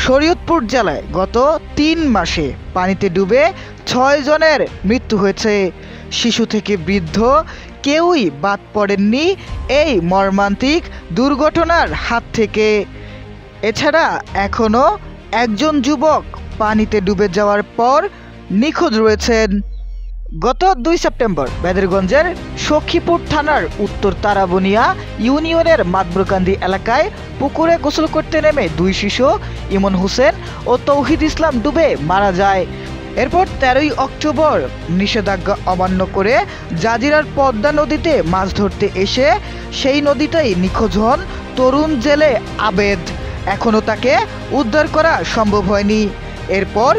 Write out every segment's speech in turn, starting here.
শরীয়তপুর জেলায় গত ৩ মাসে পানিতে ডুবে ৬ জনের মৃত্যু হয়েছে। শিশু থেকে বৃদ্ধ কেউই বাদ পড়েননি এই মর্মান্তিক দুর্ঘটনার হাত থেকে। এছাড়া এখনও একজন যুবক পানিতে ডুবে যাওয়ার পর নিখোঁজ রয়েছেন। গত ২ সেপ্টেম্বর বেদেরগঞ্জের সখীপুর থানার উত্তর তারাবনিয়া ইউনিয়নের মাদবরকান্দি এলাকায় পুকুরে গোসল করতে নেমে ২ শিশু ইমন হোসেন ও তৌহিদ ইসলাম ডুবে মারা যায়। এরপর ১৩ই অক্টোবর নিষেধাজ্ঞা অমান্য করে জাজিরার পদ্মা নদীতে মাছ ধরতে এসে সেই নদীতেই নিখোঁজ হন তরুণ জেলে আবেদ। এখনও তাকে উদ্ধার করা সম্ভব হয়নি। এরপর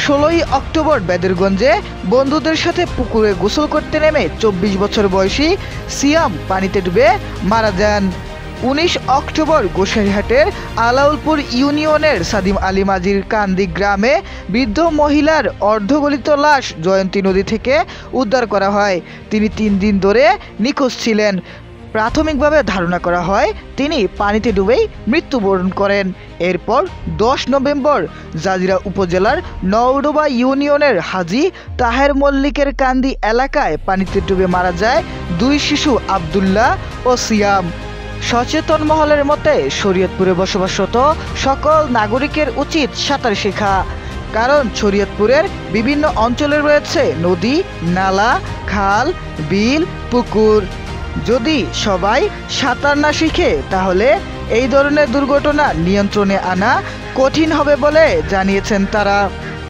১৬ই অক্টোবর বেদেরগঞ্জে বন্ধুদের সাথে পুকুরে গোসল করতে নেমে ২৪ বছর বয়সী সিয়াম পানিতে ডুবে মারা যান। ১৯ অক্টোবর গোসাইরহাটের আলাউলপুর ইউনিয়নের সাদিম আলী মাঝির কান্দি গ্রামে বৃদ্ধ মহিলার অর্ধগলিত লাশ জয়ন্তী নদী থেকে উদ্ধার করা হয়। তিনি ৩ দিন ধরে নিখোঁজ ছিলেন। প্রাথমিকভাবে ধারণা করা হয় তিনি পানিতে ডুবেই মৃত্যুবরণ করেন। এরপর ১০ নভেম্বর জাজিরা উপজেলার নওডোবা ইউনিয়নের হাজী তাহের মল্লিকের কান্দি এলাকায় পানিতে ডুবে মারা যায় ২ শিশু আবদুল্লাহ ও সিয়াম। সচেতন মহলের মতে শরীয়তপুরে বসবাসরত সকল নাগরিকের উচিত সাঁতার শেখা, কারণ শরীয়তপুরের বিভিন্ন অঞ্চলে রয়েছে নদী, নালা, খাল, বিল, পুকুর। যদি সবাই সাঁতার না শিখে তাহলে এই ধরনের দুর্ঘটনা নিয়ন্ত্রণে আনা কঠিন হবে বলে জানিয়েছেন তারা।